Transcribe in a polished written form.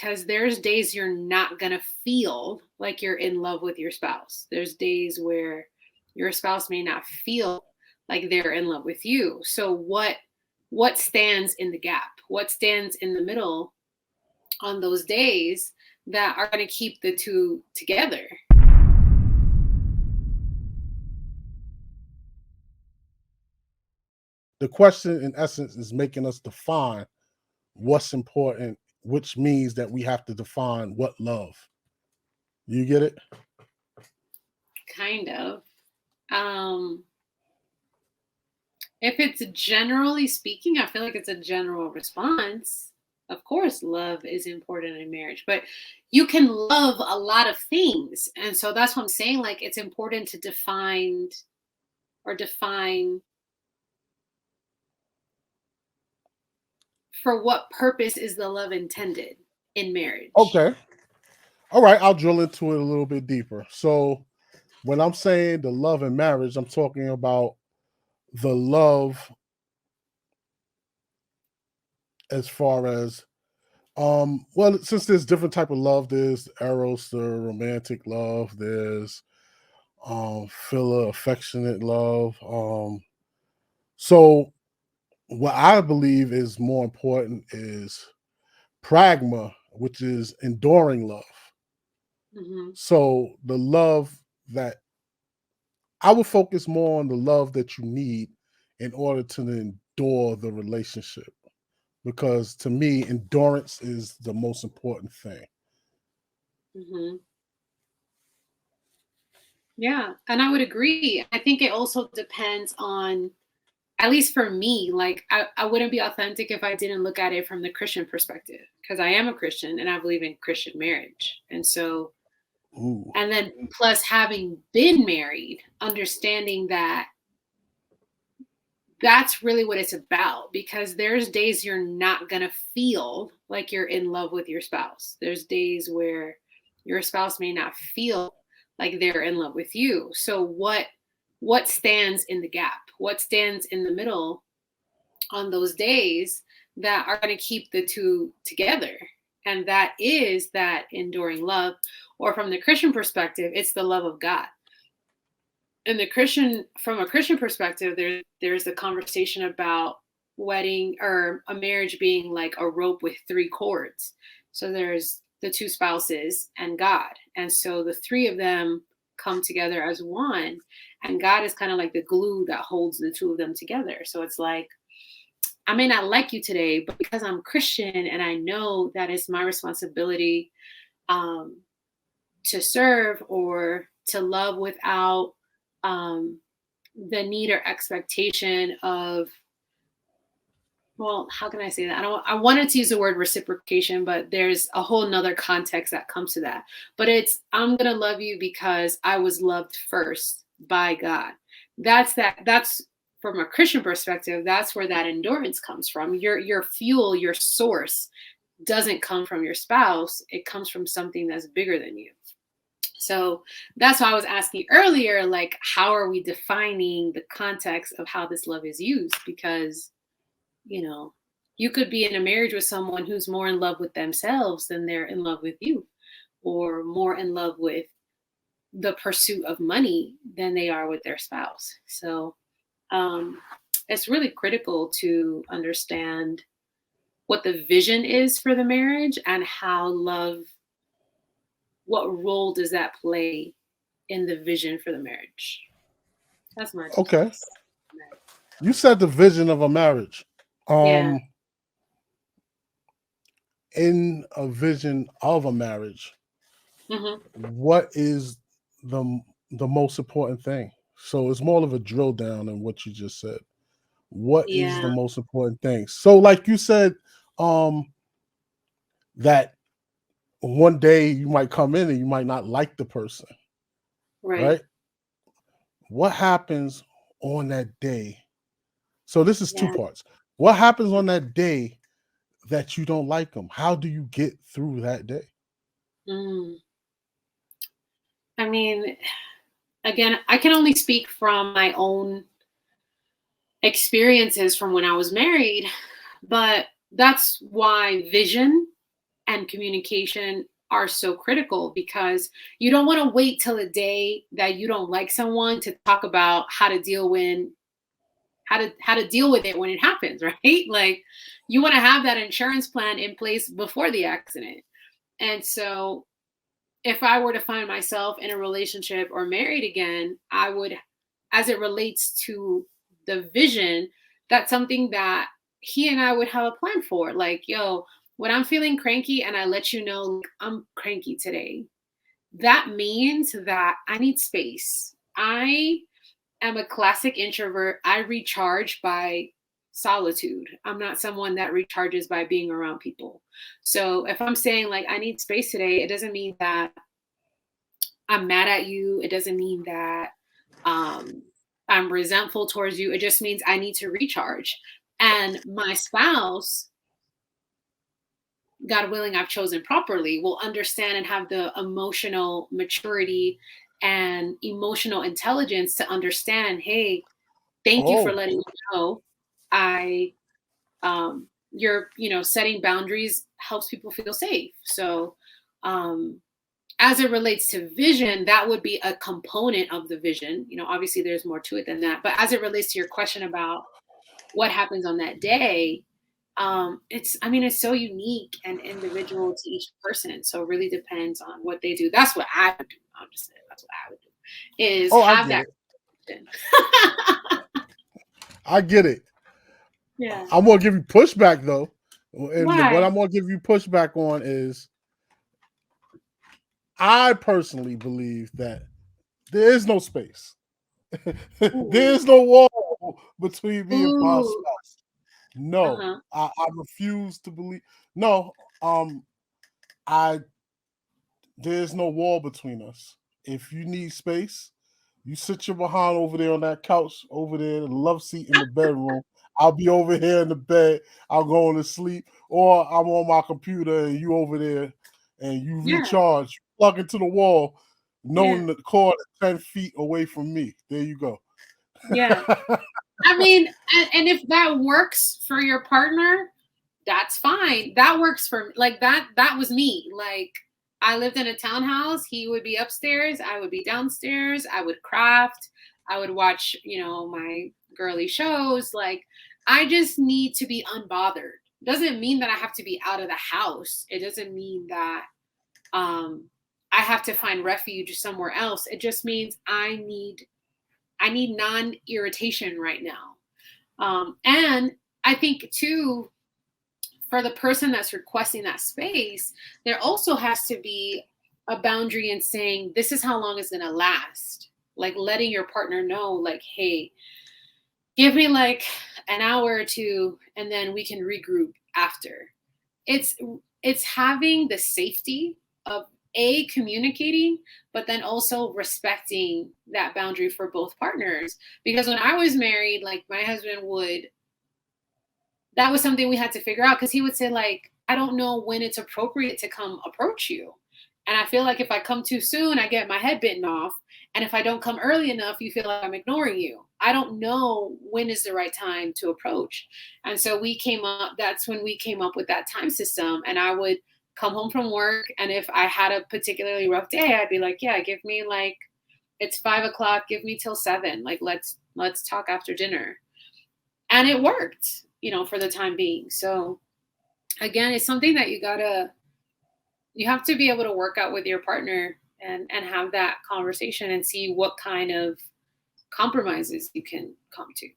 because there's days you're not going to feel like you're in love with your spouse. There's days where your spouse may not feel like they're in love with you. So what stands in the gap? What stands in the middle on those days that are going to keep the two together? The question, in essence, is making us define what's important, which means that we have to define what love. You get it? Kind of. Um, if it's generally speaking, I feel like it's a general response. Of course, love is important in marriage, but you can love a lot of things. And so that's what I'm saying. Like, it's important to define for what purpose is the love intended in marriage. Okay. All right. I'll drill into it a little bit deeper. So, when I'm saying the love in marriage, I'm talking about the love as far as well, since there's different type of love, there's eros, the romantic love, there's philia, affectionate love. So what I believe is more important is pragma, which is enduring love. Hmm. So the love that I would focus more on the love that you need in order to endure the relationship. Because to me, endurance is the most important thing. Hmm. Yeah, and I would agree. I think it also depends on, at least for me, like I wouldn't be authentic if I didn't look at it from the Christian perspective, because I am a Christian and I believe in Christian marriage. And so, Ooh. and then plus having been married, understanding that that's really what it's about, because there's days you're not going to feel like you're in love with your spouse. There's days where your spouse may not feel like they're in love with you. So what stands in the gap? What stands in the middle on those days that are going to keep the two together? And that is that enduring love, or from the Christian perspective, it's the love of God. In the Christian, from a Christian perspective, there's a conversation about wedding or a marriage being like a rope with three cords. So there's the two spouses and God, and so the three of them come together as one, and God is kind of like the glue that holds the two of them together. So it's like, I may not like you today, but because I'm Christian and I know that it's my responsibility um, to serve or to love without um, the need or expectation of, well, how can I say that? I wanted to use the word reciprocation, but there's a whole nother context that comes to that. But it's, I'm going to love you because I was loved first by God. That's from a Christian perspective, that's where that endurance comes from. Your fuel, your source doesn't come from your spouse. It comes from something that's bigger than you. So that's why I was asking earlier, like, how are we defining the context of how this love is used? Because, you know, you could be in a marriage with someone who's more in love with themselves than they're in love with you, or more in love with the pursuit of money than they are with their spouse. So um, it's really critical to understand what the vision is for the marriage and how love, what role does that play in the vision for the marriage. That's my 2 cents. Okay. You said the vision of a marriage. Yeah. Um, in a vision of a marriage, Hmm. what is the most important thing? So it's more of a drill down in what you just said. What is the Yeah. most important thing? So, like you said, um, that one day you might come in and you might not like the person, Right. right? What happens on that day? So this is two Yeah. parts. What happens on that day that you don't like them? How do you get through that day? Mm. I mean, again, I can only speak from my own experiences from when I was married, but that's why vision and communication are so critical, because you don't want to wait till the day that you don't like someone to talk about how to deal with it when it happens, right? Like, you want to have that insurance plan in place before the accident. And so if I were to find myself in a relationship or married again, I would, as it relates to the vision, that's something that he and I would have a plan for. Like, yo, when I'm feeling cranky and I let you know, like, I'm cranky today, that means that I need space. I am a classic introvert. I recharge by solitude. I'm not someone that recharges by being around people. So if I'm saying like I need space today, it doesn't mean that I'm mad at you. It doesn't mean that um, I'm resentful towards you. It just means I need to recharge. And my spouse, God willing, I've chosen properly, will understand and have the emotional maturity and emotional intelligence to understand, hey, thank you for Oh, letting me know. I you're, setting boundaries helps people feel safe. So um as it relates to vision, that would be a component of the vision. Obviously there's more to it than that. But as it relates to your question about what happens on that day, it's so unique and individual to each person. So it really depends on what they do. That's what I would do. I'm just saying that's what I would do, is oh, I have get that it. vision. I get it. Yeah. I'm gonna give you pushback though, and what Why? I'm gonna give you pushback on is I personally believe that there is no space. There Ooh. is no wall between me and my Ooh. spouse. No, Uh-huh. I refuse to believe. No, I there's no wall between us. If you need space, you sit your behind over there on that couch over there, the love seat in the bedroom. I'll be over here in the bed. I'll go to sleep, or I'm on my computer and you over there, and you Yeah. recharge, plug into the wall, Yeah. knowing the cord is 10 feet away from me. There you go. Yeah. I mean, and if that works for your partner, that's fine. That works for, like, that was me. Like, I lived in a townhouse. He would be upstairs, I would be downstairs. I would craft, I would watch, my girly shows. Like, I just need to be unbothered. Doesn't mean that I have to be out of the house. It doesn't mean that um I have to find refuge somewhere else. It just means I need non-irritation right now. And I think too, for the person that's requesting that space, there also has to be a boundary in saying, this is how long it's going to last. Like, letting your partner know, like, hey, give me like an hour or two and then we can regroup after. It's it's having the safety of communicating, but then also respecting that boundary for both partners. Because when I was married, like, my husband would, that was something we had to figure out, because he would say, like, I don't know when it's appropriate to come approach you. And I feel like if I come too soon, I get my head bitten off. And if I don't come early enough, you feel like I'm ignoring you. I don't know when is the right time to approach. And so that's when we came up with that time system. And I would come home from work. And if I had a particularly rough day, I'd be like, yeah, give me like, it's 5 o'clock, give me till 7. Like, let's talk after dinner. And it worked, for the time being. So again, it's something that you have to be able to work out with your partner, and have that conversation and see what kind of compromises you can come to.